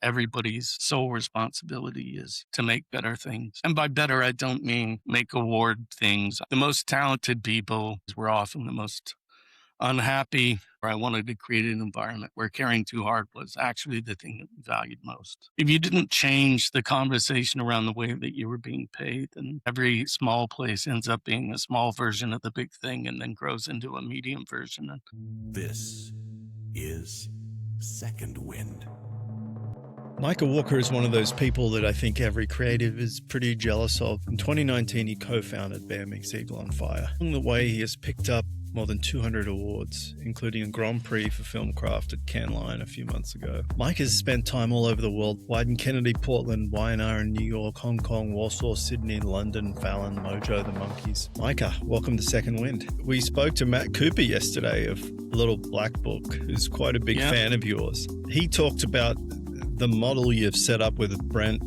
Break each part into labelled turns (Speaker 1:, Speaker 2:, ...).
Speaker 1: everybody's sole responsibility is to make better things. And by better, I don't mean make award things. The most talented people were often the most unhappy. Or I wanted to create an environment where caring too hard was actually the thing that we valued most. If you didn't change the conversation around the way that you were being paid, then every small place ends up being a small version of the big thing and then grows into a medium version.
Speaker 2: This is Second Wind.
Speaker 3: Micah Walker is one of those people that I think every creative is pretty jealous of. In 2019, he co-founded Bear Meets Eagle on Fire. Along the way, he has picked up more than 200 awards, including a Grand Prix for Filmcraft at Cannes Lion a few months ago. Mike has spent time all over the world: Wyden Kennedy, Portland, Y&R in New York, Hong Kong, Warsaw, Sydney, London, Fallon, Mojo, the Monkeys. Micah, welcome to Second Wind. We spoke to Matt Cooper yesterday of Little Black Book, who's quite a big fan of yours. He talked about the model you've set up with Brent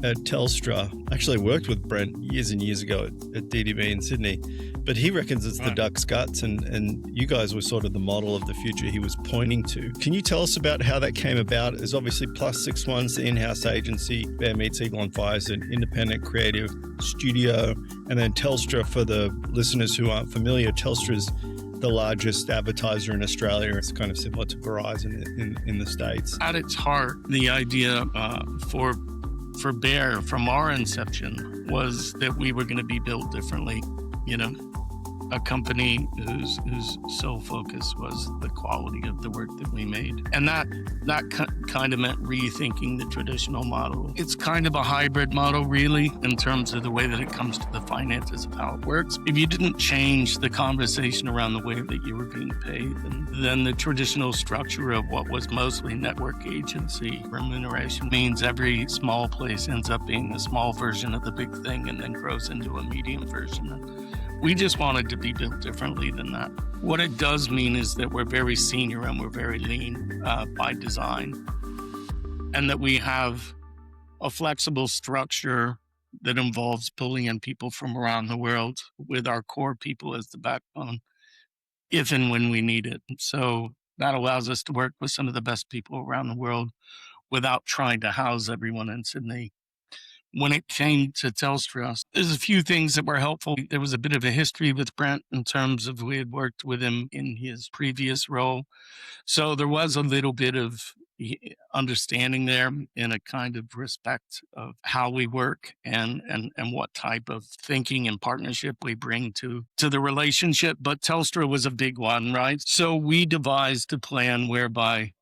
Speaker 3: at Telstra. I actually worked with Brent years and years ago at DDB in Sydney, but he reckons it's the duck's guts, and you guys were sort of the model of the future he was pointing to. Can you tell us about how that came about? It's obviously Plus 61's the in-house agency, Bear Meets Eagle on Fire is an independent creative studio, and then Telstra, for the listeners who aren't familiar, Telstra's the largest advertiser in Australia. It's kind of similar to Verizon in the States.
Speaker 1: At its heart, the idea for Bear from our inception was that we were going to be built differently. A company whose sole focus was the quality of the work that we made. And that kind of meant rethinking the traditional model. It's kind of a hybrid model, really, in terms of the way that it comes to the finances of how it works. If you didn't change the conversation around the way that you were being paid, then the traditional structure of what was mostly network agency remuneration means every small place ends up being a small version of the big thing and then grows into a medium version. We just wanted to be built differently than that. What it does mean is that we're very senior and we're very lean by design, and that we have a flexible structure that involves pulling in people from around the world with our core people as the backbone, if and when we need it. So that allows us to work with some of the best people around the world without trying to house everyone in Sydney. When it came to Telstra, there's a few things that were helpful. There was a bit of a history with Brent in terms of we had worked with him in his previous role. So there was a little bit of understanding there and a kind of respect of how we work and what type of thinking and partnership we bring to the relationship. But Telstra was a big one, right? So we devised a plan whereby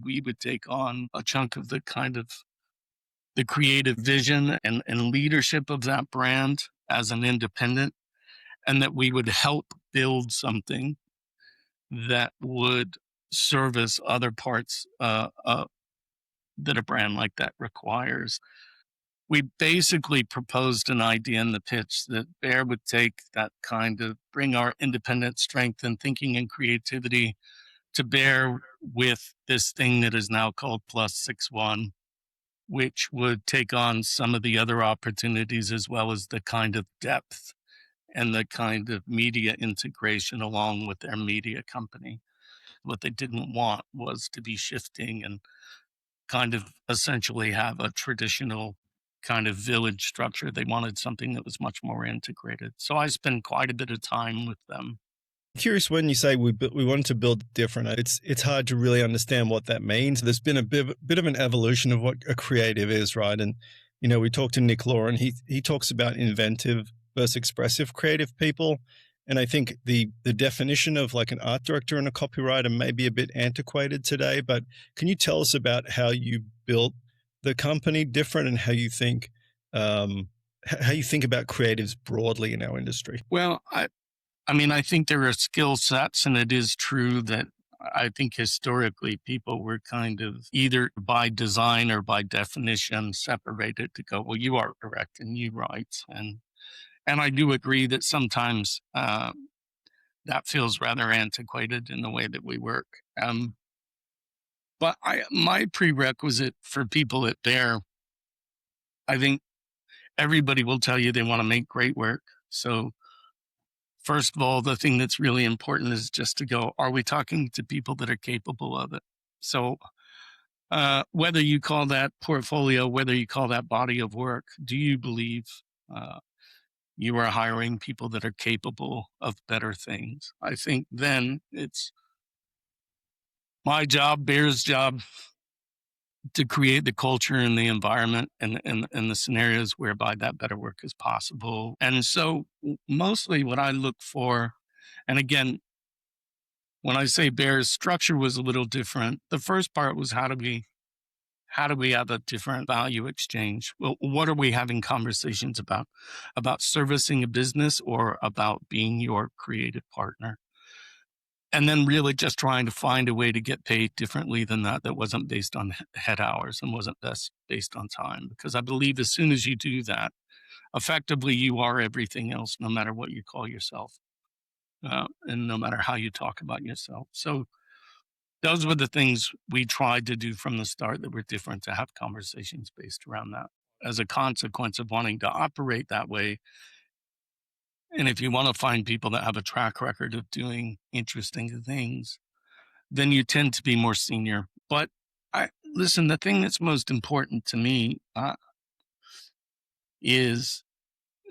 Speaker 1: we would take on a chunk of the kind of the creative vision and leadership of that brand as an independent, and that we would help build something that would service other parts that a brand like that requires. We basically proposed an idea in the pitch that Bear would take that kind of, bring our independent strength and thinking and creativity to bear with this thing that is now called Plus 61, which would take on some of the other opportunities as well as the kind of depth and the kind of media integration along with their media company. What they didn't want was to be shifting and kind of essentially have a traditional kind of village structure. They wanted something that was much more integrated. So I spend quite a bit of time with them.
Speaker 3: Curious, when you say we wanted to build different, it's hard to really understand what that means. There's been a bit of an evolution of what a creative is, right? And we talked to Nick Law, and he talks about inventive versus expressive creative people. And I think the definition of like an art director and a copywriter may be a bit antiquated today. But can you tell us about how you built the company different and how you think about creatives broadly in our industry?
Speaker 1: Well, I think there are skill sets, and it is true that I think historically people were kind of either by design or by definition separated to go, well, you art direct and you write. And I do agree that sometimes that feels rather antiquated in the way that we work. But my prerequisite for people at Bear, I think everybody will tell you they want to make great work. So first of all, the thing that's really important is just to go, are we talking to people that are capable of it? So Whether you call that portfolio, whether you call that body of work, do you believe you are hiring people that are capable of better things? I think then it's my job, Bear's job, to create the culture and the environment and the scenarios whereby that better work is possible. And so mostly what I look for, and again, when I say Bear's structure was a little different, the first part was how do we have a different value exchange? Well, what are we having conversations about? About servicing a business or about being your creative partner? And then really just trying to find a way to get paid differently than that wasn't based on head hours and wasn't based on time. Because I believe as soon as you do that, effectively you are everything else, no matter what you call yourself, and no matter how you talk about yourself. So those were the things we tried to do from the start that were different, to have conversations based around that. As a consequence of wanting to operate that way, and if you want to find people that have a track record of doing interesting things, then you tend to be more senior. But listen, the thing that's most important to me is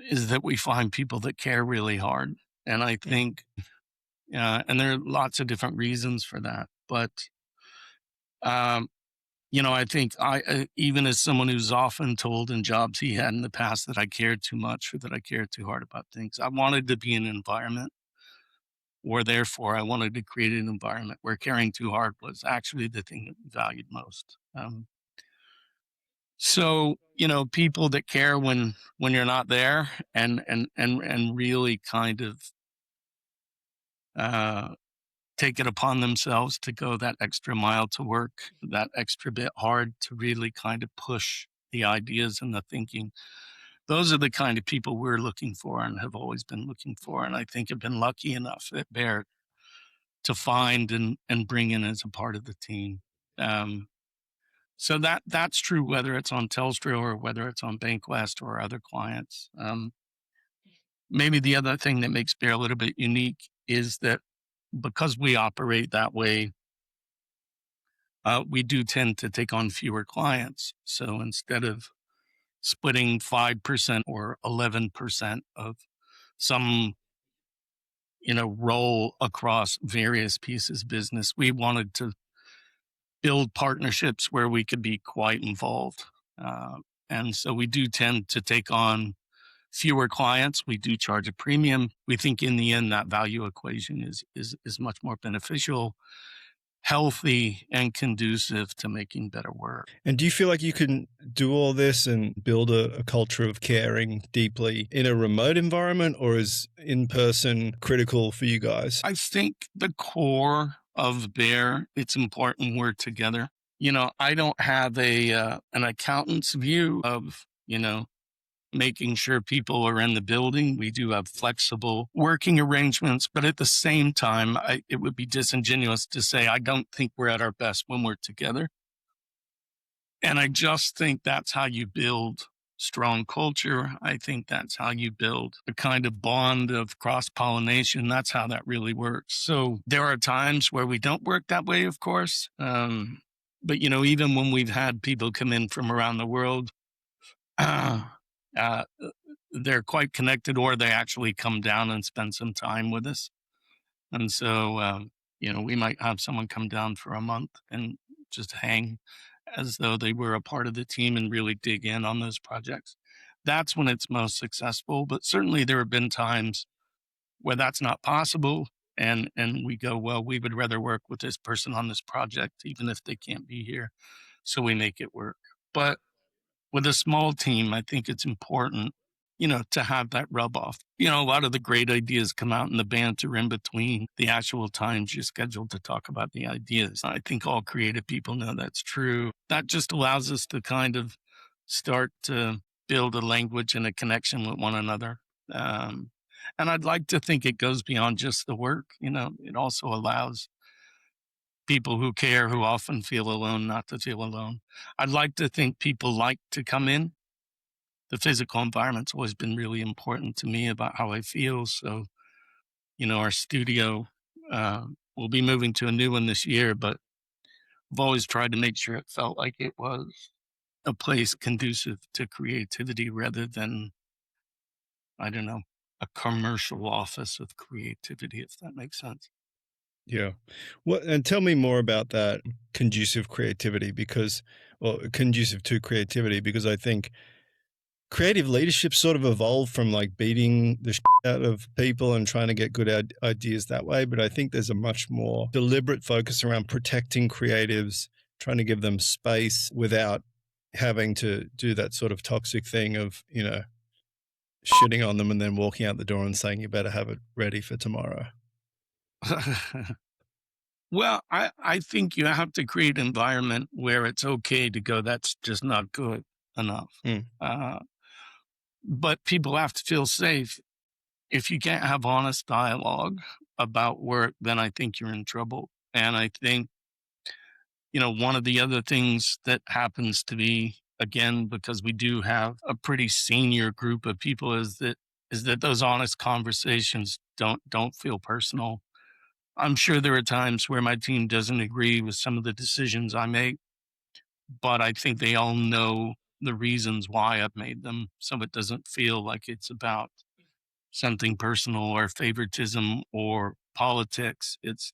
Speaker 1: that we find people that care really hard. And I think, and there are lots of different reasons for that. But, I think even as someone who's often told in jobs he had in the past that I cared too much or that I cared too hard about things, I wanted to be in an environment where therefore I wanted to create an environment where caring too hard was actually the thing that we valued most. So, people that care when you're not there and really kind of take it upon themselves to go that extra mile to work, that extra bit hard to really kind of push the ideas and the thinking. Those are the kind of people we're looking for and have always been looking for. And I think have been lucky enough at Bear to find and bring in as a part of the team. So that's true whether it's on Telstra or whether it's on BankWest or other clients. Maybe the other thing that makes Bear a little bit unique is that because we operate that way, we do tend to take on fewer clients. So instead of splitting 5% or 11% of some role across various pieces of business, we wanted to build partnerships where we could be quite involved. And so we do tend to take on fewer clients. We do charge a premium. We think in the end that value equation is much more beneficial, healthy, and conducive to making better work.
Speaker 3: And do you feel like you can do all this and build a culture of caring deeply in a remote environment, or is in-person critical for you guys?
Speaker 1: I think the core of Bear, it's important we're together. I don't have an accountant's view of, making sure people are in the building. We do have flexible working arrangements, but at the same time, it would be disingenuous to say I don't think we're at our best when we're together. And I just think that's how you build strong culture. I think that's how you build a kind of bond of cross-pollination. That's how that really works. So there are times where we don't work that way, of course. But, even when we've had people come in from around the world, they're quite connected, or they actually come down and spend some time with us. And so, we might have someone come down for a month and just hang as though they were a part of the team and really dig in on those projects. That's when it's most successful. But certainly there have been times where that's not possible. And we go, well, we would rather work with this person on this project, even if they can't be here. So we make it work. But with a small team, I think it's important, to have that rub off. A lot of the great ideas come out in the banter in between the actual times you're scheduled to talk about the ideas. I think all creative people know that's true. That just allows us to kind of start to build a language and a connection with one another. And I'd like to think it goes beyond just the work. It also allows people who care, who often feel alone, not to feel alone. I'd like to think people like to come in. The physical environment's always been really important to me about how I feel. So, our studio, we'll be moving to a new one this year, but I've always tried to make sure it felt like it was a place conducive to creativity rather than, I don't know, a commercial office of creativity, if that makes sense.
Speaker 3: Yeah. What and tell me more about that conducive creativity conducive to creativity, because I think creative leadership sort of evolved from like beating the shit out of people and trying to get good ideas that way. But I think there's a much more deliberate focus around protecting creatives, trying to give them space without having to do that sort of toxic thing of, shitting on them and then walking out the door and saying, you better have it ready for tomorrow.
Speaker 1: Well, I think you have to create an environment where it's okay to go, that's just not good enough.
Speaker 3: Mm.
Speaker 1: But people have to feel safe. If you can't have honest dialogue about work, then I think you're in trouble. And I think, one of the other things that happens to be, again, because we do have a pretty senior group of people, is that those honest conversations don't feel personal. I'm sure there are times where my team doesn't agree with some of the decisions I make, but I think they all know the reasons why I've made them. So it doesn't feel like it's about something personal or favoritism or politics. It's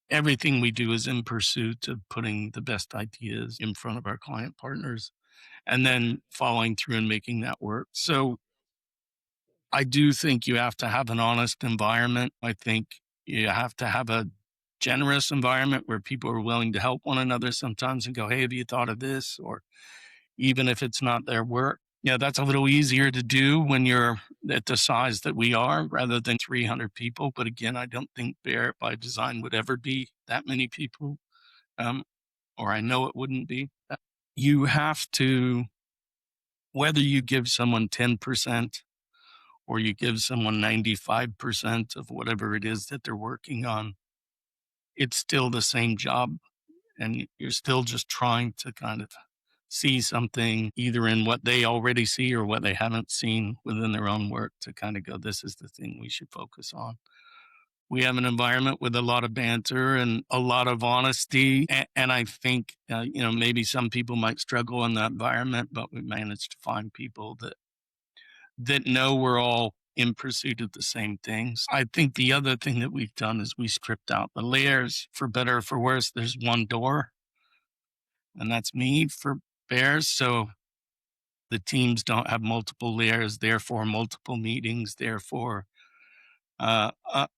Speaker 1: everything we do is in pursuit of putting the best ideas in front of our client partners and then following through and making that work. So I do think you have to have an honest environment. I think you have to have a generous environment where people are willing to help one another sometimes and go, hey, have you thought of this? Or even if it's not their work. Yeah, that's a little easier to do when you're at the size that we are rather than 300 people. But again, I don't think Barrett by design would ever be that many people, or I know it wouldn't be. You have to, whether you give someone 10% or you give someone 95% of whatever it is that they're working on, it's still the same job. And you're still just trying to kind of see something either in what they already see or what they haven't seen within their own work to kind of go, this is the thing we should focus on. We have an environment with a lot of banter and a lot of honesty. And I think, maybe some people might struggle in that environment, but we managed to find people that know we're all in pursuit of the same things. I think the other thing that we've done is we stripped out the layers. For better or for worse, there's one door, and that's me for Bears. So the teams don't have multiple layers, therefore multiple meetings, therefore a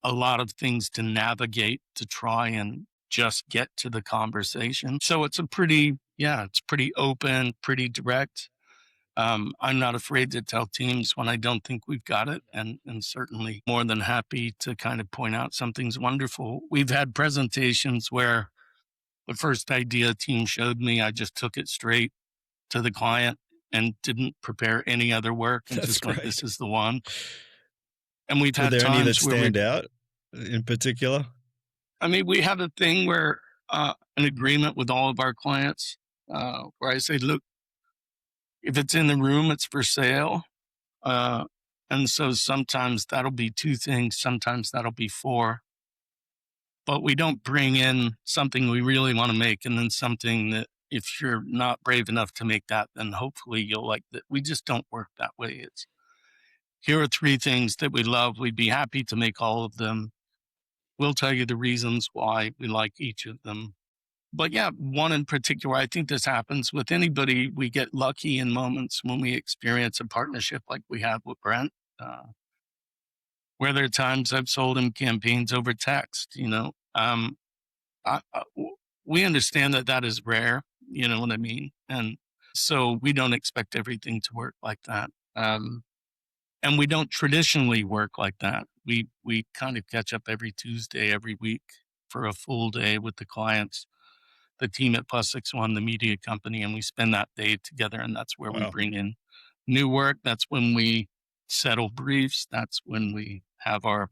Speaker 1: lot of things to navigate to try and just get to the conversation. So it's it's pretty open, pretty direct. I'm not afraid to tell teams when I don't think we've got it, and certainly more than happy to kind of point out something's wonderful. We've had presentations where the first idea a team showed me, I just took it straight to the client and didn't prepare any other work and
Speaker 3: That's
Speaker 1: just went,
Speaker 3: great.
Speaker 1: this is the one. And we've
Speaker 3: Were
Speaker 1: had
Speaker 3: there any that
Speaker 1: times where
Speaker 3: stand out in particular?
Speaker 1: we have a thing where an agreement with all of our clients where I say, look, if it's in the room, it's for sale. And so sometimes that'll be two things, sometimes that'll be four. But we don't bring in something we really want to make and then something that if you're not brave enough to make that, then hopefully you'll like that. We just don't work that way. It's here are three things that we love. We'd be happy to make all of them. We'll tell you the reasons why we like each of them. But yeah, one in particular, I think this happens with anybody. We get lucky in moments when we experience a partnership like we have with Brent, where there are times I've sold him campaigns over text, we understand that is rare, you know what I mean? And so we don't expect everything to work like that. And we don't traditionally work like that. We kind of catch up every Tuesday, every week for a full day with the clients, the team at Plus 61, the media company, and we spend that day together. And that's where we
Speaker 3: Wow.
Speaker 1: bring in new work. That's when we settle briefs. That's when we have our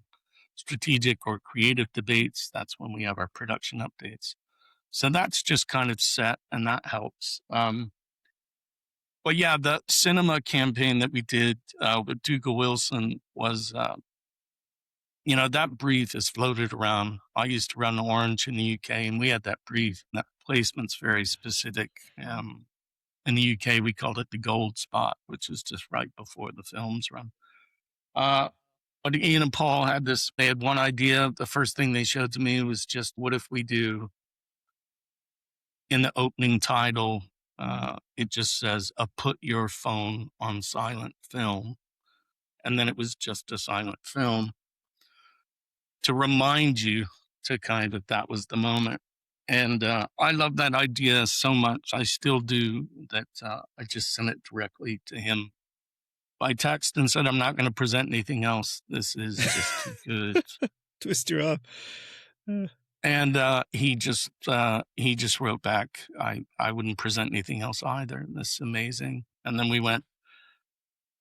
Speaker 1: strategic or creative debates. That's when we have our production updates. So that's just kind of set, and that helps. But yeah, the cinema campaign that we did with Dougal Wilson was, that brief is floated around. I used to run Orange in the UK, and we had that brief. placement's very specific. In the UK, we called it the gold spot, which is just right before the films run. But Ian and Paul they had one idea. The first thing they showed to me was just, what if we do in the opening title, it just says, put your phone on silent film. And then it was just a silent film to remind you to kind of, that was the moment. And I love that idea so much. I still do, that I just sent it directly to him by text and said, I'm not going to present anything else. This is just too good.
Speaker 3: Twist your arm.
Speaker 1: And he just wrote back, I wouldn't present anything else either. This is amazing. And then we went,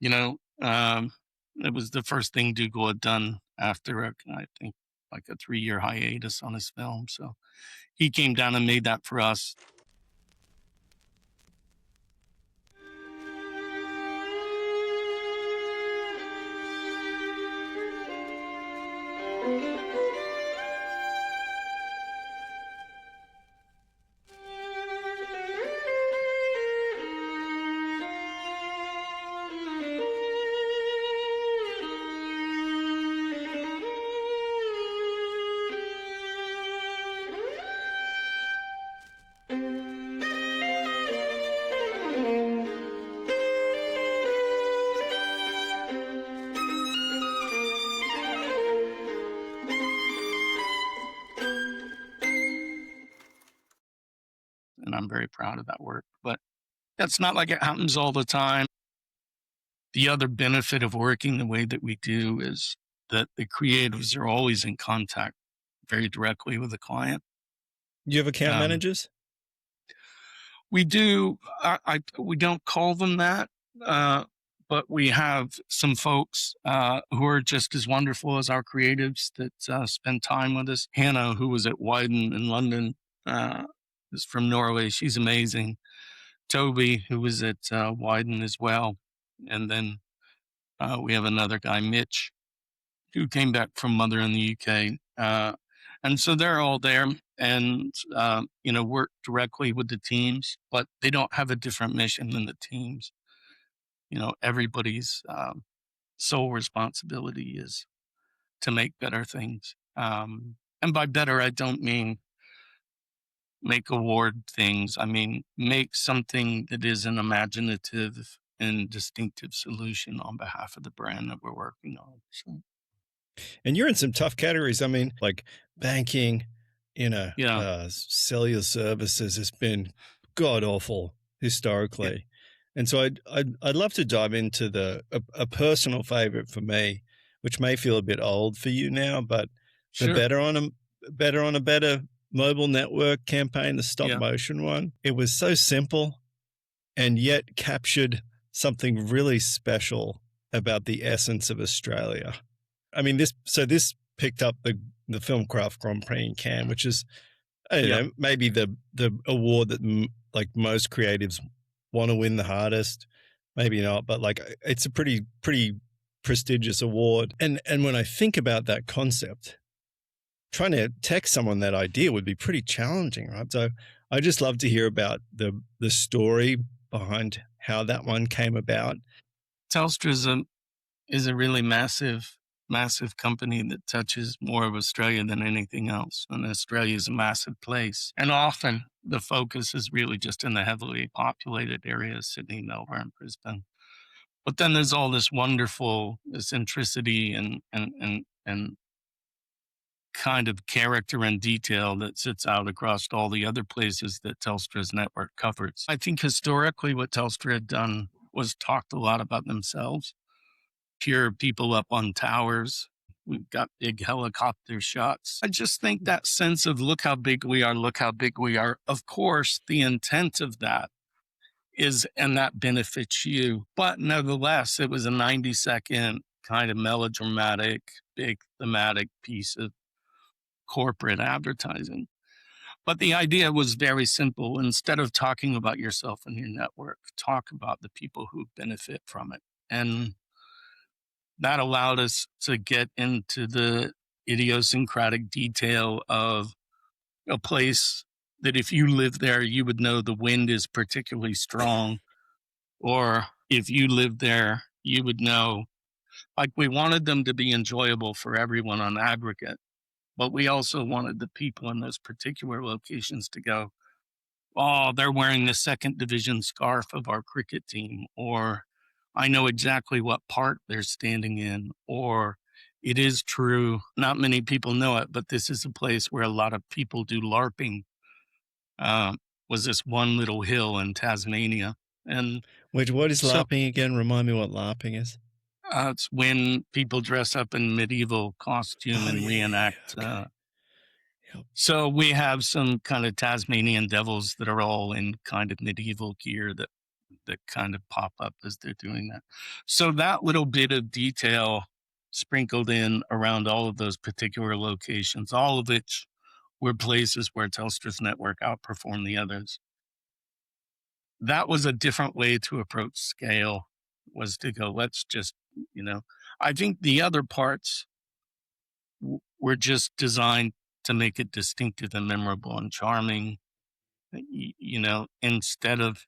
Speaker 1: it was the first thing Dougal had done after I think like a 3-year hiatus on his film. So he came down and made that for us. And I'm very proud of that work. But that's not like it happens all the time. The other benefit of working the way that we do is that the creatives are always in contact very directly with the client.
Speaker 3: You have account managers?
Speaker 1: We do. We don't call them that, but we have some folks who are just as wonderful as our creatives that spend time with us. Hannah, who was at Wyden in London, is from Norway. She's amazing. Toby, who was at Wyden as well. And then we have another guy, Mitch, who came back from Mother in the UK. And so they're all there and, work directly with the teams, but they don't have a different mission than the teams. Everybody's sole responsibility is to make better things. And by better, I don't mean make award things. I mean, make something that is an imaginative and distinctive solution on behalf of the brand that we're working on. So.
Speaker 3: And you're in some tough categories. I mean, like banking, cellular services has been god awful historically. Yeah. And so I'd love to dive into a personal favorite for me, which may feel a bit old for you now, but
Speaker 1: sure.
Speaker 3: The better on a better mobile network campaign, the stop motion one. It was so simple and yet captured something really special about the essence of Australia. I mean, this picked up the Filmcraft Grand Prix in Cannes, which is, I don't know, maybe the award that like most creatives want to win the hardest. Maybe not, but like it's a pretty prestigious award. And when I think about that concept, trying to text someone that idea would be pretty challenging, right? So I just love to hear about the story behind how that one came about.
Speaker 1: Telstra is a really massive company that touches more of Australia than anything else. And Australia is a massive place. And often the focus is really just in the heavily populated areas, Sydney, Melbourne, Brisbane. But then there's all this wonderful eccentricity and kind of character and detail that sits out across all the other places that Telstra's network covers. I think historically what Telstra had done was talked a lot about themselves. Pure people up on towers. We've got big helicopter shots. I just think that sense of look how big we are, look how big we are. Of course, the intent of that is, and that benefits you. But nevertheless, it was a 90-second kind of melodramatic, big thematic piece of corporate advertising. But the idea was very simple. Instead of talking about yourself and your network, talk about the people who benefit from it. And that allowed us to get into the idiosyncratic detail of a place that if you live there, you would know the wind is particularly strong. Or if you lived there, you would know, like, we wanted them to be enjoyable for everyone on aggregate, but we also wanted the people in those particular locations to go, oh, they're wearing the second division scarf of our cricket team, or I know exactly what part they're standing in, or it is true, not many people know it, but this is a place where a lot of people do LARPing. Was this one little hill in Tasmania. And
Speaker 3: Which, what is
Speaker 1: so
Speaker 3: LARPing again? Remind me what LARPing is.
Speaker 1: it's when people dress up in medieval costume and reenact.
Speaker 3: Okay. Yep.
Speaker 1: So we have some kind of Tasmanian devils that are all in kind of medieval gear that kind of pop up as they're doing that. So that little bit of detail sprinkled in around all of those particular locations, all of which were places where Telstra's network outperformed the others. That was a different way to approach scale, was to go, let's just, I think the other parts were just designed to make it distinctive and memorable and charming, instead of,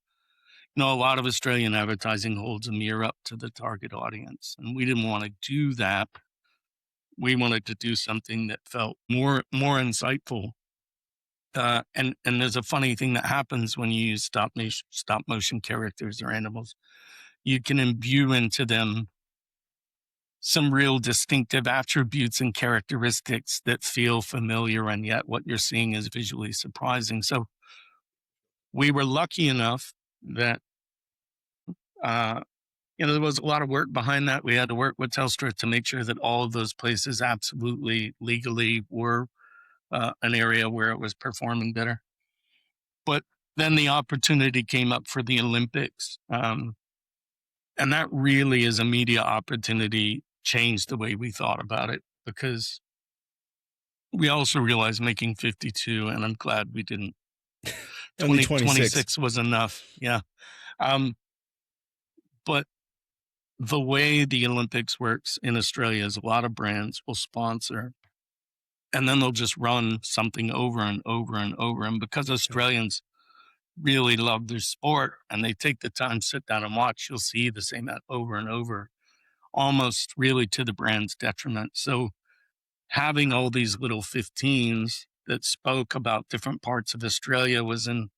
Speaker 1: a lot of Australian advertising holds a mirror up to the target audience. And we didn't want to do that. We wanted to do something that felt more insightful. And there's a funny thing that happens when you use stop motion characters or animals. You can imbue into them some real distinctive attributes and characteristics that feel familiar, and yet what you're seeing is visually surprising. So we were lucky enough that, there was a lot of work behind that. We had to work with Telstra to make sure that all of those places absolutely legally were an area where it was performing better. But then the opportunity came up for the Olympics. And that really is a media opportunity, changed the way we thought about it, because we also realized making 52, and I'm glad we didn't. 26 was enough. Yeah. But the way the Olympics works in Australia is a lot of brands will sponsor, and then they'll just run something over and over and over. And because Australians really love their sport and they take the time to sit down and watch, you'll see the same over and over, almost really to the brand's detriment. So having all these little 15s that spoke about different parts of Australia was in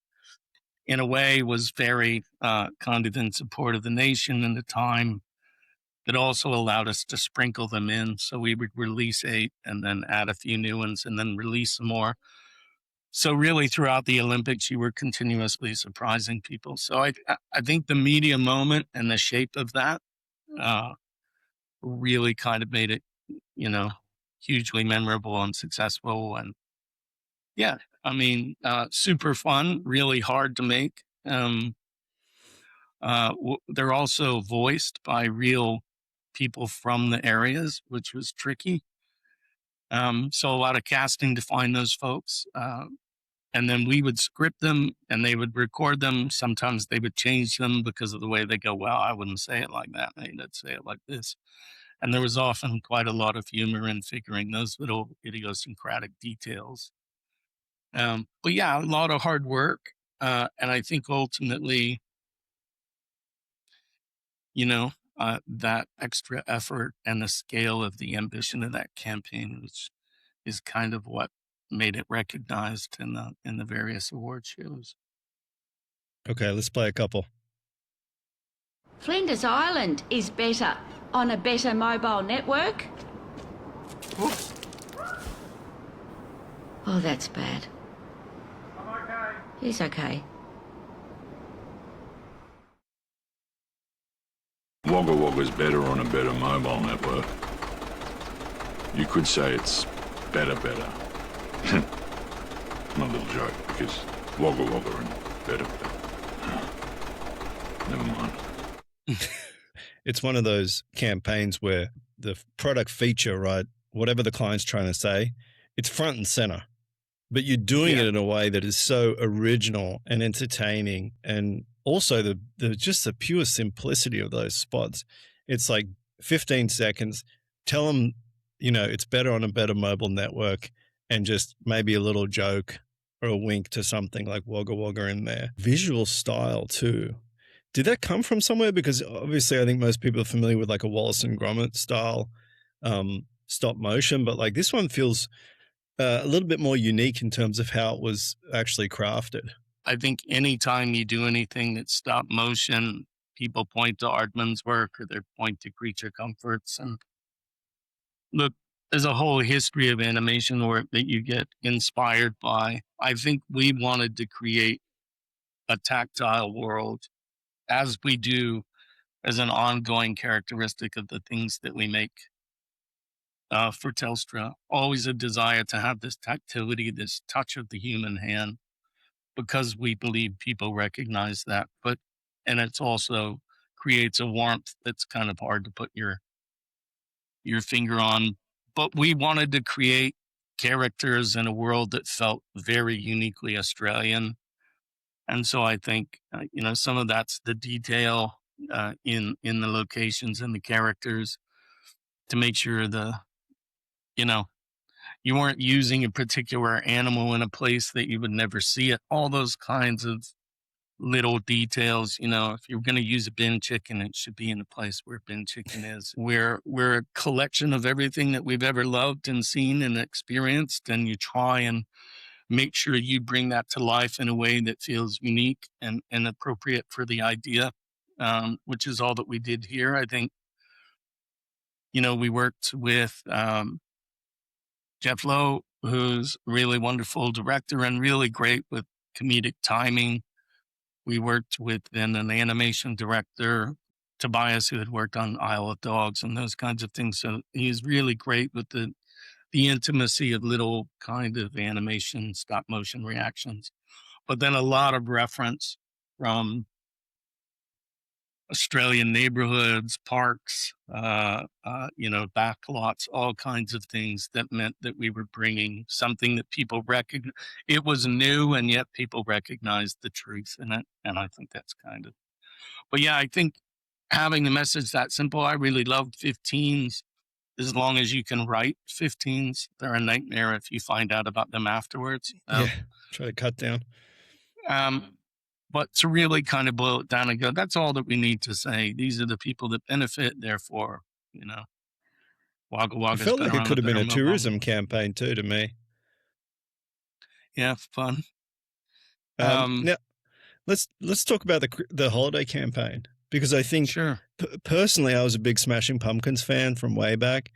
Speaker 1: a way was very kind of in support of the nation and the time. That also allowed us to sprinkle them in. So we would release 8 and then add a few new ones and then release some more. So really throughout the Olympics, you were continuously surprising people. So I think the media moment and the shape of that really kind of made it, hugely memorable and successful. And yeah, super fun, really hard to make. They're also voiced by real people from the areas, which was tricky. So a lot of casting to find those folks. And then we would script them and they would record them. Sometimes they would change them because of the way they go, well, I wouldn't say it like that. I'd say it like this. And there was often quite a lot of humor in figuring those little idiosyncratic details. But yeah, a lot of hard work. And I think ultimately, that extra effort and the scale of the ambition of that campaign, which is kind of what made it recognized in the various award shows.
Speaker 3: Okay, let's play a couple.
Speaker 4: Flinders Island is better on a better mobile network. Oh, that's bad.
Speaker 5: I'm okay.
Speaker 4: He's okay.
Speaker 6: Wagga Wagga's better on a better mobile network. You could say it's better. My little joke, because Wagga Wagga and better. Never mind.
Speaker 3: It's one of those campaigns where the product feature, right, whatever the client's trying to say, it's front and center. But you're doing it in a way that is so original and entertaining, and also the just the pure simplicity of those spots. It's like 15 seconds. Tell them, it's better on a better mobile network, and just maybe a little joke or a wink to something like Wagga Wagga in there. Visual style too. Did that come from somewhere? Because obviously I think most people are familiar with like a Wallace and Gromit style stop motion, but like this one feels a little bit more unique in terms of how it was actually crafted.
Speaker 1: I think anytime you do anything that's stop motion, people point to Aardman's work or they point to Creature Comforts. And look, there's a whole history of animation work that you get inspired by. I think we wanted to create a tactile world, as we do as an ongoing characteristic of the things that we make for Telstra. Always a desire to have this tactility, this touch of the human hand, because we believe people recognize that. And it's also creates a warmth that's kind of hard to put your finger on. But we wanted to create characters in a world that felt very uniquely Australian. And so I think, some of that's the detail in the locations and the characters to make sure you weren't using a particular animal in a place that you would never see it. All those kinds of little details, if you're going to use a bin chicken, it should be in a place where bin chicken is. We're a collection of everything that we've ever loved and seen and experienced, and you try and make sure you bring that to life in a way that feels unique and appropriate for the idea, which is all that we did here. I think, we worked with Jeff Lowe, who's a really wonderful director and really great with comedic timing. We worked with then an animation director, Tobias, who had worked on Isle of Dogs and those kinds of things. So he's really great with the intimacy of little kind of animation, stop motion reactions. But then a lot of reference from Australian neighborhoods, parks, back lots, all kinds of things that meant that we were bringing something that people recognize. It was new, and yet people recognized the truth in it. And I think that's but yeah, I think having the message that simple, I really loved 15s. As long as you can write 15s, they're a nightmare if you find out about them afterwards.
Speaker 3: Try to cut down.
Speaker 1: But to really kind of boil it down and go, that's all that we need to say. These are the people that benefit. Therefore, Wagga Wagga's
Speaker 3: I felt
Speaker 1: been
Speaker 3: like it
Speaker 1: around
Speaker 3: could
Speaker 1: a
Speaker 3: have been
Speaker 1: better
Speaker 3: a
Speaker 1: mobile.
Speaker 3: tourism campaign too, to me.
Speaker 1: Yeah, fun.
Speaker 3: Now, let's talk about the holiday campaign, because I think
Speaker 1: Sure.
Speaker 3: Personally, I was a big Smashing Pumpkins fan from way back,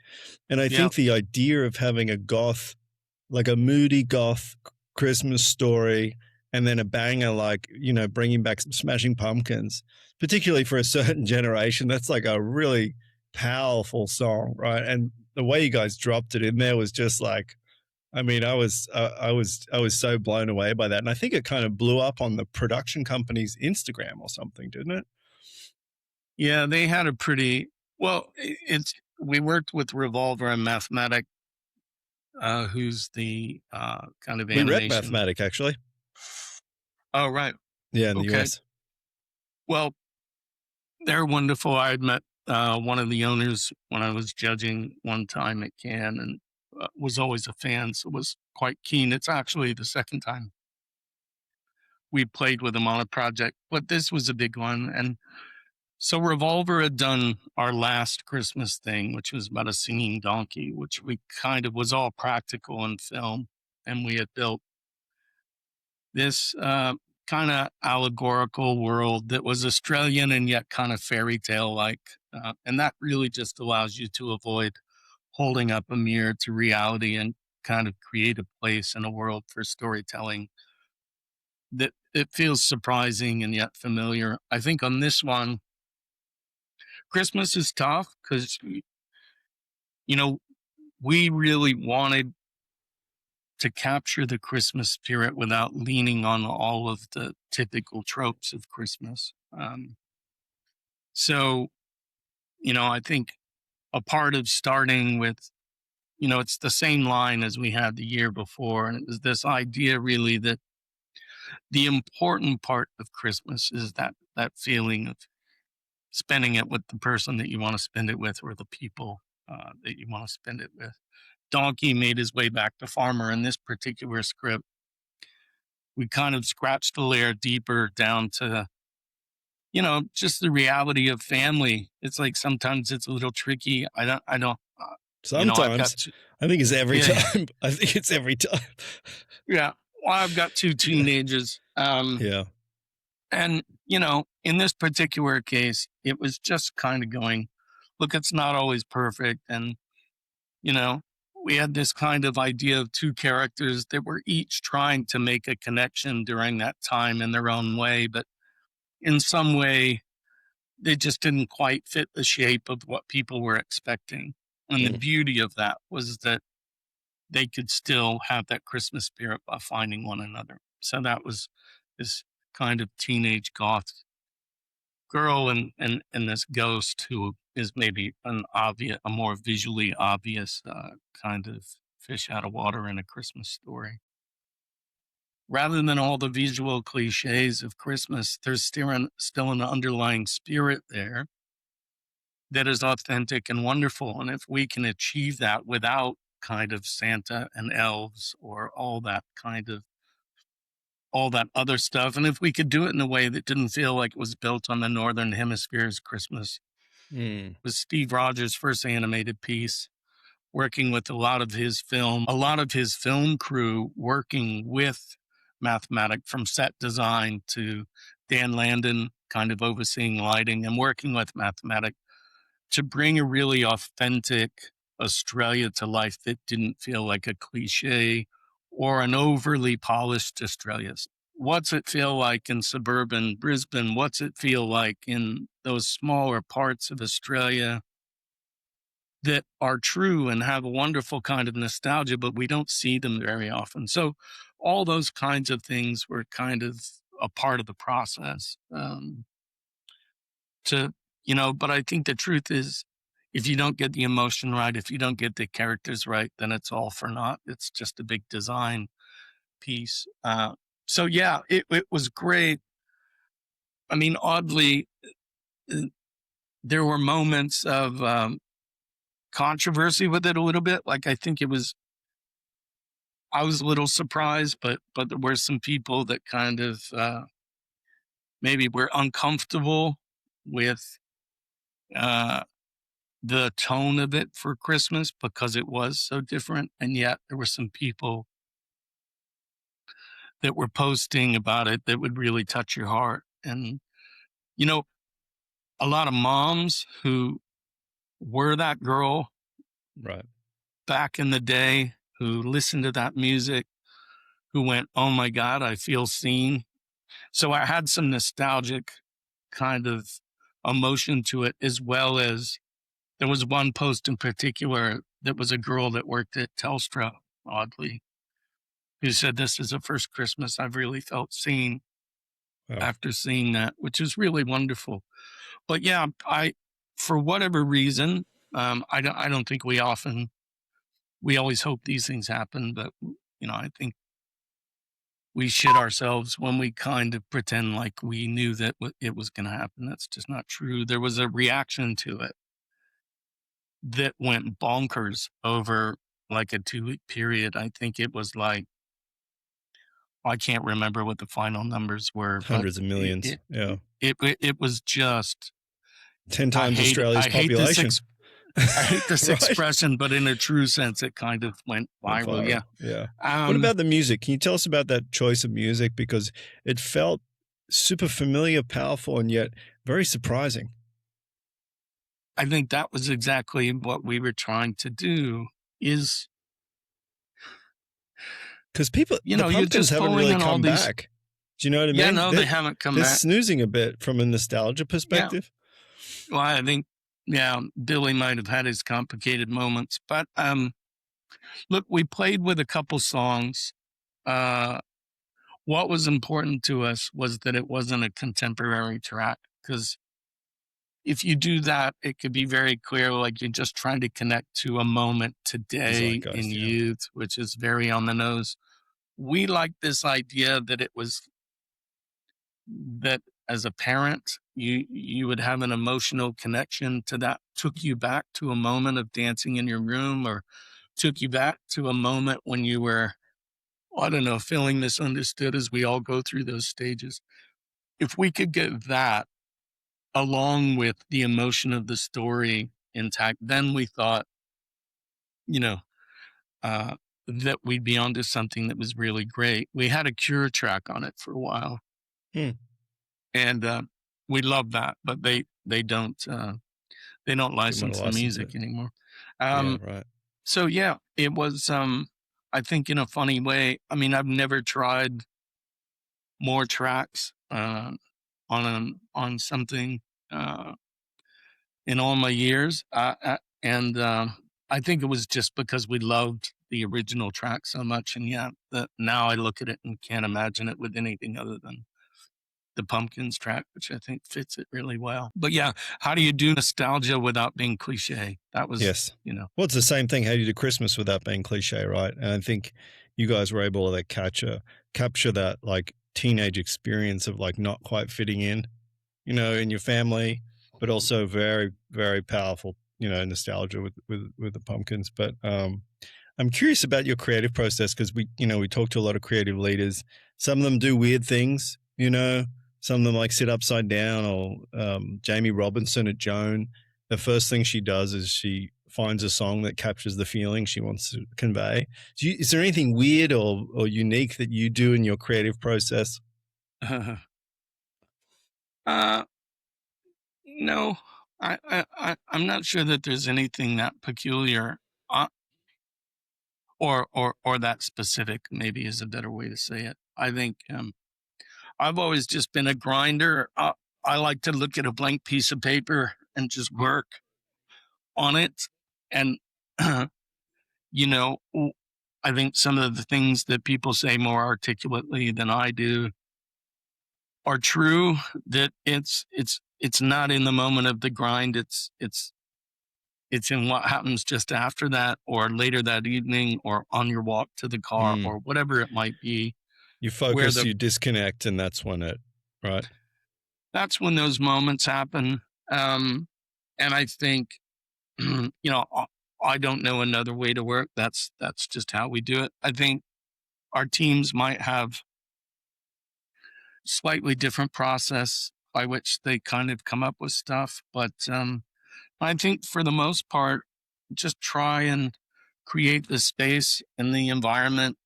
Speaker 3: and I think the idea of having a goth, like a moody goth Christmas story, and then a banger like, bringing back some Smashing Pumpkins, particularly for a certain generation, that's like a really powerful song, right? And the way you guys dropped it in there was just like, I mean, I was so blown away by that. And I think it kind of blew up on the production company's Instagram or something, didn't it?
Speaker 1: Yeah, they had a pretty, we worked with Revolver and Mathematic, who's the kind of animation.
Speaker 3: We read Mathematic, actually.
Speaker 1: Oh, right.
Speaker 3: Yeah, in the US.
Speaker 1: Well, they're wonderful. I had met one of the owners when I was judging one time at Cannes, and was always a fan, so was quite keen. It's actually the second time we played with them on a project, but this was a big one. And so Revolver had done our last Christmas thing, which was about a singing donkey, which we kind of was all practical in film, and we had built this kind of allegorical world that was Australian and yet kind of fairy tale like. And that really just allows you to avoid holding up a mirror to reality and kind of create a place in a world for storytelling that it feels surprising and yet familiar. I think on this one, Christmas is tough because, we really wanted to capture the Christmas spirit without leaning on all of the typical tropes of Christmas. So, I think a part of starting with, it's the same line as we had the year before. And it was this idea really that the important part of Christmas is that feeling of spending it with the person that you want to spend it with, or the people that you want to spend it with. Donkey made his way back to farmer in this particular script. we kind of scratched the layer deeper down to, just the reality of family. It's like sometimes it's a little tricky. I don't, I've got
Speaker 3: Sometimes. I think it's every
Speaker 1: Yeah.
Speaker 3: time. I think it's every time.
Speaker 1: yeah. Well, I've got 2 teenagers.
Speaker 3: Yeah.
Speaker 1: And, in this particular case, it was just kind of going, look, it's not always perfect. And, we had this kind of idea of 2 characters that were each trying to make a connection during that time in their own way. But in some way, they just didn't quite fit the shape of what people were expecting. And the beauty of that was that they could still have that Christmas spirit by finding one another. So that was this kind of teenage goth girl and this ghost who is maybe a more visually obvious kind of fish out of water in a Christmas story. Rather than all the visual cliches of Christmas, there's still an underlying spirit there that is authentic and wonderful. And if we can achieve that without kind of Santa and elves or all that other stuff, and if we could do it in a way that didn't feel like it was built on the Northern Hemisphere's Christmas, it was Steve Rogers' first animated piece, working with a lot of his film crew, working with Mathematic from set design to Dan Landon kind of overseeing lighting and working with Mathematic to bring a really authentic Australia to life that didn't feel like a cliche or an overly polished Australia. What's it feel like in suburban Brisbane? What's it feel like in those smaller parts of Australia that are true and have a wonderful kind of nostalgia, but we don't see them very often? So all those kinds of things were kind of a part of the process but I think the truth is, if you don't get the emotion right, if you don't get the characters right, then it's all for naught. It's just a big design piece. So yeah, it was great. I mean, oddly, there were moments of controversy with it a little bit. Like, I think I was a little surprised, but there were some people that kind of maybe were uncomfortable with the tone of it for Christmas because it was so different. And yet there were some people that were posting about it that would really touch your heart. And, a lot of moms who were that girl
Speaker 3: Right.
Speaker 1: back in the day, who listened to that music, who went, oh my God, I feel seen. So I had some nostalgic kind of emotion to it, as well as there was one post in particular that was a girl that worked at Telstra, oddly, who said, this is the first Christmas I've really felt seen after seeing that, which is really wonderful. But yeah, for whatever reason, I don't think we always hope these things happen, but I think we shit ourselves when we kind of pretend like we knew that it was going to happen. That's just not true. There was a reaction to it that went bonkers over like a 2-week period. I think it was like, I can't remember what the final numbers were.
Speaker 3: Hundreds of millions.
Speaker 1: It was just
Speaker 3: 10 times Australia's population.
Speaker 1: I hate this
Speaker 3: Right.
Speaker 1: expression, but in a true sense, it kind of went viral.
Speaker 3: Yeah. What about the music? Can you tell us about that choice of music? Because it felt super familiar, powerful, and yet very surprising.
Speaker 1: I think that was exactly what we were trying to do. Is
Speaker 3: because people,
Speaker 1: the
Speaker 3: pumpkins
Speaker 1: just
Speaker 3: haven't really come back. Do you know what I mean?
Speaker 1: Yeah, no, they haven't come
Speaker 3: they're
Speaker 1: back.
Speaker 3: Snoozing a bit from a nostalgia perspective.
Speaker 1: Yeah. Well, I think, Billy might have had his complicated moments, but look, we played with a couple songs. What was important to us was that it wasn't a contemporary track, because if you do that, it could be very clear, like you're just trying to connect to a moment today in youth, which is very on the nose. We like this idea that that as a parent, you would have an emotional connection to that, took you back to a moment of dancing in your room, or took you back to a moment when you were I don't know, feeling misunderstood as we all go through those stages. If we could get that along with the emotion of the story intact, then we thought, you know, uh, that we'd be onto something that was really great. We had a Cure track on it for a while,
Speaker 3: Hmm.
Speaker 1: and we love that, but they don't license the
Speaker 3: license
Speaker 1: music
Speaker 3: it.
Speaker 1: anymore.
Speaker 3: Yeah, right.
Speaker 1: So yeah, it was. I think in a funny way. I mean, I've never tried more tracks on something in all my years, and I think it was just because we loved the original track so much, and yeah, that now I look at it and can't imagine it with anything other than the Pumpkins track, which I think fits it really well. But yeah, how do you do nostalgia without being cliche? That was,
Speaker 3: Yes.
Speaker 1: you know.
Speaker 3: Well, it's the same thing. How do you do Christmas without being cliche, right? And I think you guys were able to capture that like teenage experience of like not quite fitting in, in your family, but also very, very powerful, nostalgia with the Pumpkins. But I'm curious about your creative process because we talk to a lot of creative leaders. Some of them do weird things, some of them like sit upside down, or Jamie Robinson at Joan. The first thing she does is she finds a song that captures the feeling she wants to convey. Is there anything weird or unique that you do in your creative process?
Speaker 1: No, I'm not sure that there's anything that peculiar, or that specific. Maybe is a better way to say it. I think I've always just been a grinder. I like to look at a blank piece of paper and just work on it, and I think some of the things that people say more articulately than I do are true. That it's not in the moment of the grind. It's in what happens just after that, or later that evening, or on your walk to the car, or whatever it might be.
Speaker 3: You focus, you disconnect, and that's when
Speaker 1: that's when those moments happen. And I think, I don't know another way to work. That's just how we do it. I think our teams might have slightly different process by which they kind of come up with stuff, but I think for the most part, just try and create the space and the environment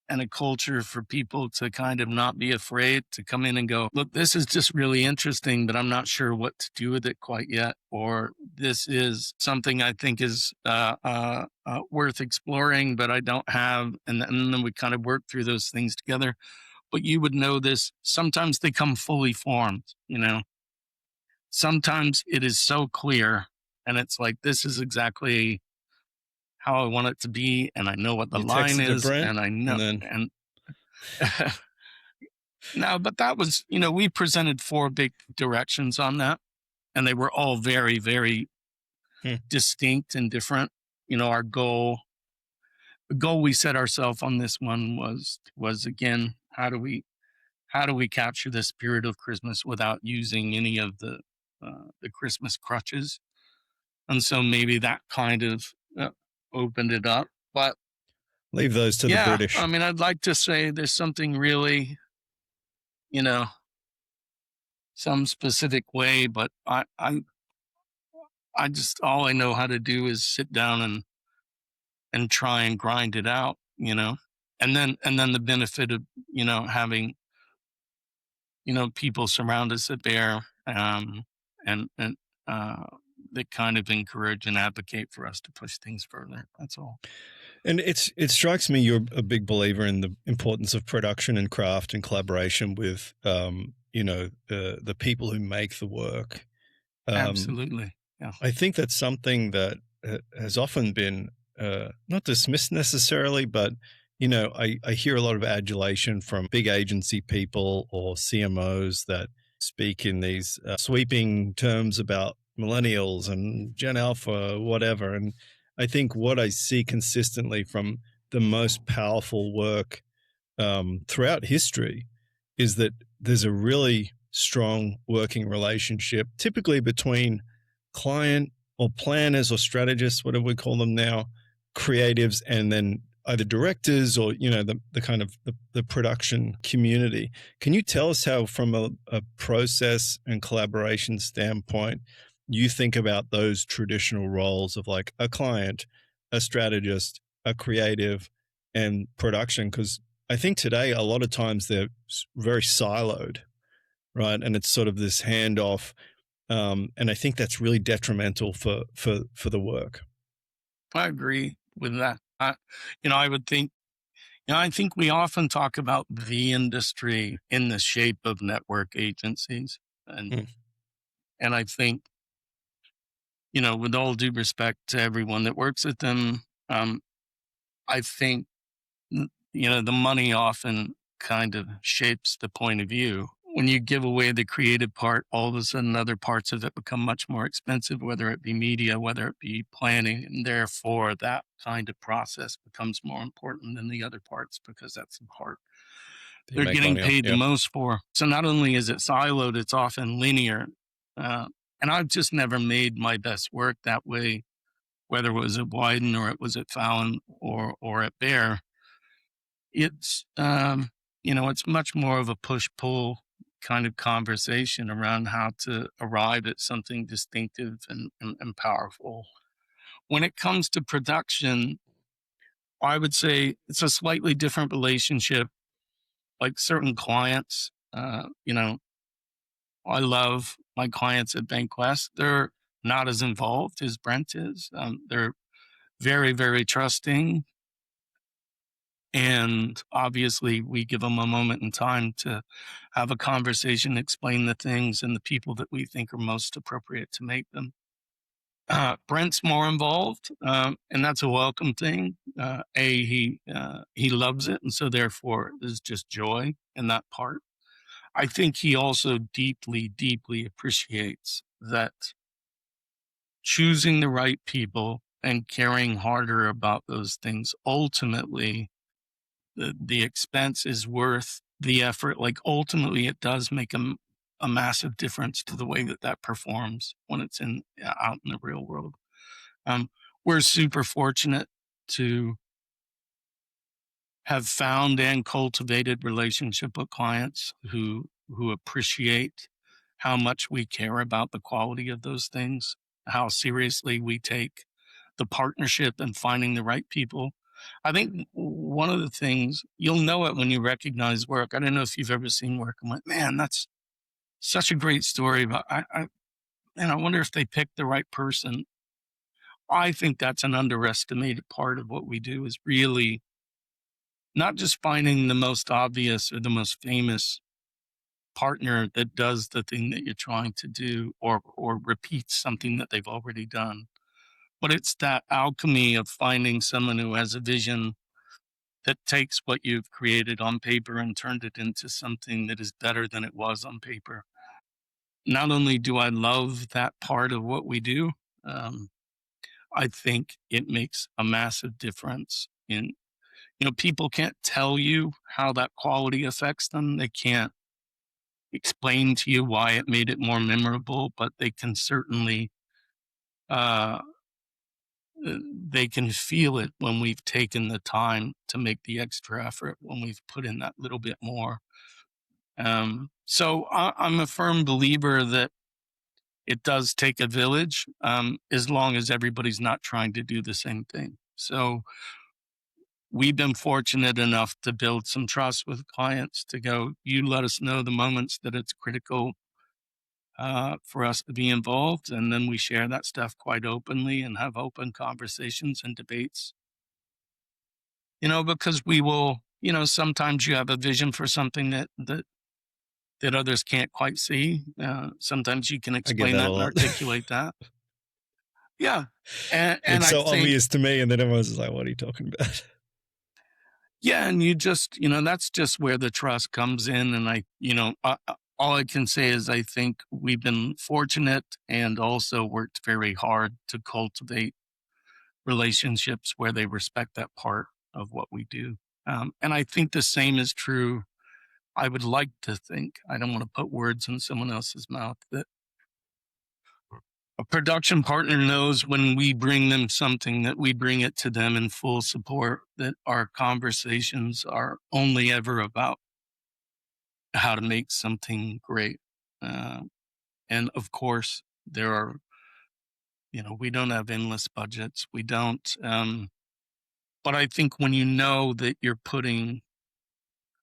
Speaker 1: and a culture for people to kind of not be afraid to come in and go, look, this is just really interesting, but I'm not sure what to do with it quite yet. Or this is something I think is worth exploring, but I don't have. And then we kind of work through those things together. But you would know this. Sometimes they come fully formed, Sometimes it is so clear and it's like, this is exactly how I want it to be, and I know what the line is, and I know, and no, but that was, we presented 4 big directions on that, and they were all very, very distinct and different. The goal we set ourselves on this one was again, how do we capture the spirit of Christmas without using any of the Christmas crutches? And so maybe that kind of opened it up, but
Speaker 3: leave those to the British.
Speaker 1: I mean, I'd like to say there's something really, some specific way, but I just, all I know how to do is sit down and try and grind it out, and then the benefit of, having, people surround us at Bear, and that kind of encourage and advocate for us to push things further. That's all.
Speaker 3: And it strikes me you're a big believer in the importance of production and craft and collaboration with, the people who make the work.
Speaker 1: Absolutely. Yeah.
Speaker 3: I think that's something that has often been not dismissed necessarily, but, I hear a lot of adulation from big agency people or CMOs that speak in these sweeping terms about millennials and Gen Alpha, whatever. And I think what I see consistently from the most powerful work throughout history is that there's a really strong working relationship, typically between client or planners or strategists, whatever we call them now, creatives, and then either directors or, the kind of the production community. Can you tell us how, from a process and collaboration standpoint, you think about those traditional roles of like a client, a strategist, a creative, and production? Because I think today a lot of times they're very siloed, right? And it's sort of this handoff, and I think that's really detrimental for the work.
Speaker 1: I agree with that. I would think, I think we often talk about the industry in the shape of network agencies. And I think, with all due respect to everyone that works at them, I think, the money often kind of shapes the point of view. When you give away the creative part, all of a sudden other parts of it become much more expensive, whether it be media, whether it be planning, and therefore that kind of process becomes more important than the other parts, because that's the part they're getting paid the most for. So not only is it siloed, it's often linear. And I've just never made my best work that way, whether it was at Wyden or it was at Fallon or at Bear. It's, it's much more of a push-pull kind of conversation around how to arrive at something distinctive and powerful. When it comes to production, I would say it's a slightly different relationship. Like certain clients, I love my clients at Bankwest. They're not as involved as Brent is. They're very, very trusting. And obviously, we give them a moment in time to have a conversation, explain the things and the people that we think are most appropriate to make them. Brent's more involved, and that's a welcome thing. He loves it, and so therefore there's just joy in that part. I think he also deeply, deeply appreciates that choosing the right people and caring harder about those things, ultimately, the expense is worth the effort. Like ultimately, it does make a massive difference to the way that performs when it's out in the real world. We're super fortunate to have found and cultivated relationship with clients who appreciate how much we care about the quality of those things, how seriously we take the partnership and finding the right people. I think one of the things, you'll know it when you recognize work. I don't know if you've ever seen work and went, man, that's such a great story, but I wonder if they picked the right person. I think that's an underestimated part of what we do, is really not just finding the most obvious or the most famous partner that does the thing that you're trying to do or repeats something that they've already done, but it's that alchemy of finding someone who has a vision that takes what you've created on paper and turned it into something that is better than it was on paper. Not only do I love that part of what we do, I think it makes a massive difference in, people can't tell you how that quality affects them. They can't explain to you why it made it more memorable, but they can certainly, they can feel it when we've taken the time to make the extra effort, when we've put in that little bit more. So I'm a firm believer that it does take a village, as long as everybody's not trying to do the same thing. So we've been fortunate enough to build some trust with clients to go, you let us know the moments that it's critical for us to be involved. And then we share that stuff quite openly and have open conversations and debates, because we will, sometimes you have a vision for something that others can't quite see. Sometimes you can explain that and articulate that. Yeah. And
Speaker 3: it's so obvious to me. And then everyone's just like, what are you talking about?
Speaker 1: Yeah. And you just, that's just where the trust comes in. And all I can say is I think we've been fortunate and also worked very hard to cultivate relationships where they respect that part of what we do. And I think the same is true. I would like to think, I don't want to put words in someone else's mouth, that A production partner knows when we bring them something that we bring it to them in full support, that our conversations are only ever about how to make something great. And of course, there are, we don't have endless budgets. We don't. But I think when you know that you're putting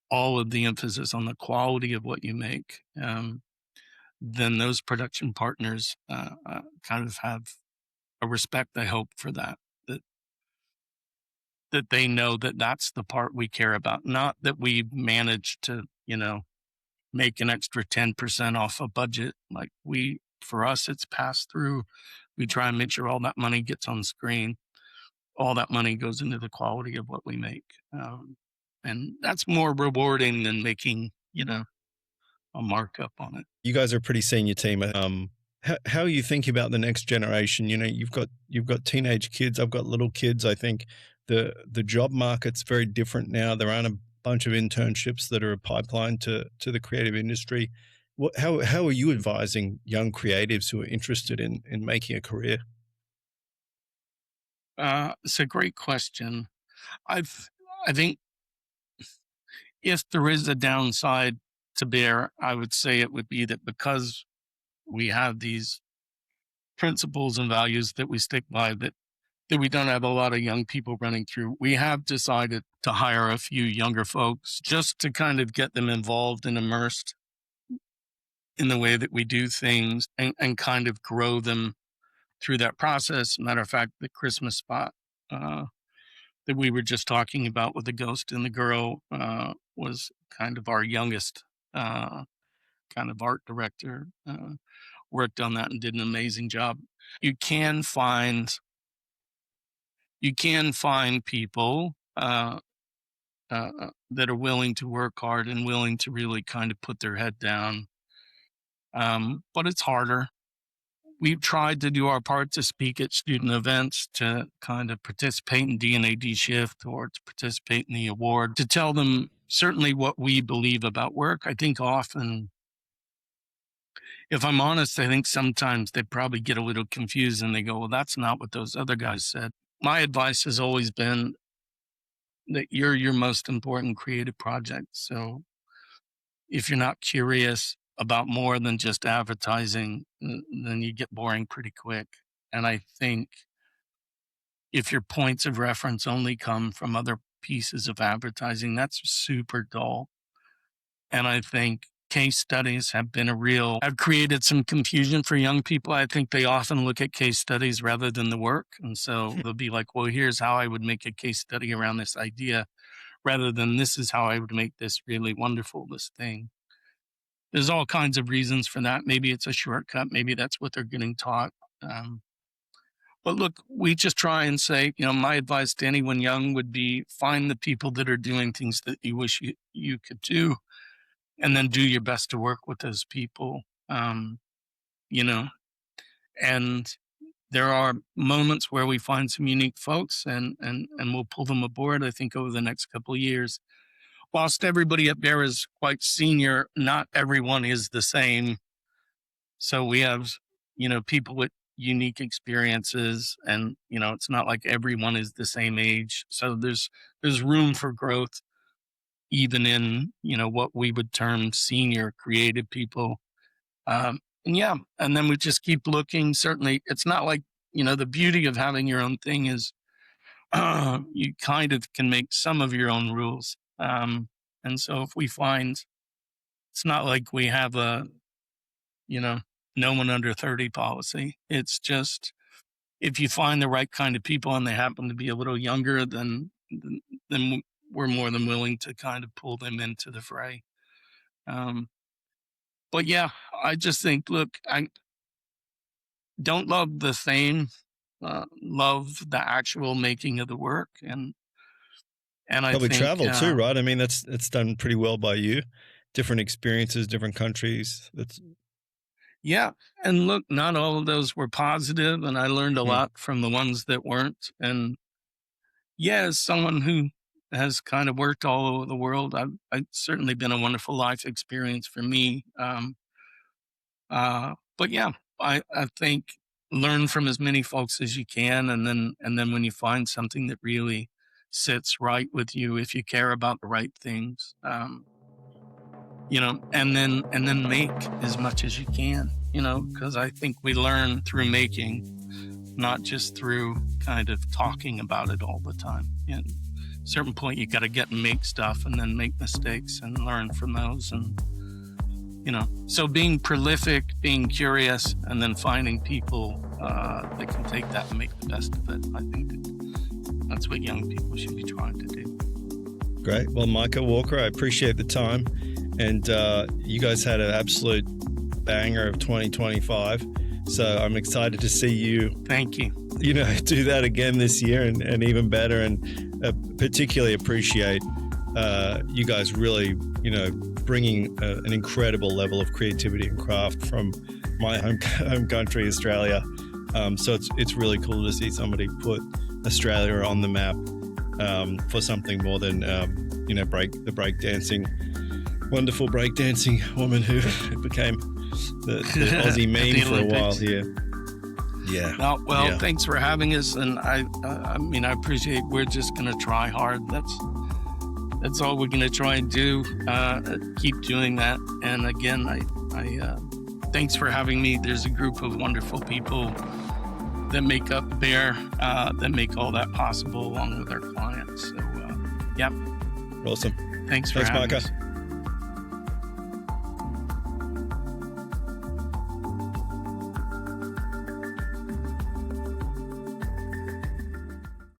Speaker 1: all of the emphasis on the quality of what you make, then those production partners kind of have a respect, I hope, for that they know that that's the part we care about, not that we managed to, make an extra 10% off a budget. Like for us, it's passed through. We try and make sure all that money gets on screen. All that money goes into the quality of what we make. And that's more rewarding than making, a markup on it.
Speaker 3: You guys are a pretty senior team. How are you thinking about the next generation? You've got teenage kids. I've got little kids. I think the job market's very different now. There aren't a bunch of internships that are a pipeline to the creative industry. How are you advising young creatives who are interested in making a career?
Speaker 1: It's a great question. I think if there is a downside to bear, I would say it would be that because we have these principles and values that we stick by, that we don't have a lot of young people running through. We have decided to hire a few younger folks just to kind of get them involved and immersed in the way that we do things and kind of grow them through that process. Matter of fact, the Christmas spot that we were just talking about with the ghost and the girl was kind of our youngest kind of art director, worked on that and did an amazing job. You can find people that are willing to work hard and willing to really kind of put their head down. But it's harder. We've tried to do our part to speak at student events, to kind of participate in D&AD Shift or to participate in the award, to tell them certainly what we believe about work. I think often, if I'm honest, I think sometimes they probably get a little confused and they go, well, that's not what those other guys said. My advice has always been that you're your most important creative project. So if you're not curious about more than just advertising, then you get boring pretty quick. And I think if your points of reference only come from other pieces of advertising, that's super dull. And I think case studies have created some confusion for young people. I think they often look at case studies rather than the work. And so they'll be like, well, here's how I would make a case study around this idea, rather than this is how I would make this really wonderful, this thing. There's all kinds of reasons for that. Maybe it's a shortcut. Maybe that's what they're getting taught. But look, we just try and say, my advice to anyone young would be find the people that are doing things that you wish you could do, and then do your best to work with those people. And there are moments where we find some unique folks and we'll pull them aboard. I think over the next couple of years, whilst everybody up there is quite senior, not everyone is the same. So we have, people with unique experiences, and, it's not like everyone is the same age. So there's room for growth, even in, what we would term senior creative people. And then we just keep looking. Certainly, it's not like, the beauty of having your own thing is you kind of can make some of your own rules. And so if we find, it's not like we have a, no one under 30 policy. It's just, if you find the right kind of people and they happen to be a little younger, then we're more than willing to kind of pull them into the fray. But yeah, I just think, look, I don't love the fame, love the actual making of the work. And I
Speaker 3: probably
Speaker 1: think,
Speaker 3: travel too, right? I mean, it's done pretty well by you. Different experiences, different countries.
Speaker 1: Yeah. And look, not all of those were positive, and I learned a lot from the ones that weren't. And yeah, as someone who has kind of worked all over the world, I've certainly been a wonderful life experience for me. But yeah, I think learn from as many folks as you can, and then when you find something that really sits right with you, if you care about the right things, and then make as much as you can, because I think we learn through making, not just through kind of talking about it all the time. And at a certain point, you got to get and make stuff, and then make mistakes and learn from those. And so being prolific, being curious, and then finding people that can take that and make the best of it. I think that's what young people should be trying to do.
Speaker 3: Great. Well, Micah Walker, I appreciate the time. And you guys had an absolute banger of 2025. So I'm excited to see you.
Speaker 1: Thank you.
Speaker 3: Do that again this year and even better. And particularly appreciate you guys really, bringing an incredible level of creativity and craft from my home country, Australia. So it's really cool to see somebody put Australia on the map for something more than, the breakdancing, wonderful breakdancing woman who became the Aussie meme for a while here. Yeah.
Speaker 1: Well,
Speaker 3: yeah.
Speaker 1: Thanks for having us. And I appreciate, we're just going to try hard. That's all we're going to try and do. Keep doing that. And again, I thanks for having me. There's a group of wonderful people that make up Bear, that make all that possible, along with our clients. So,
Speaker 3: Awesome.
Speaker 1: Thanks for having
Speaker 3: Micah.
Speaker 1: us.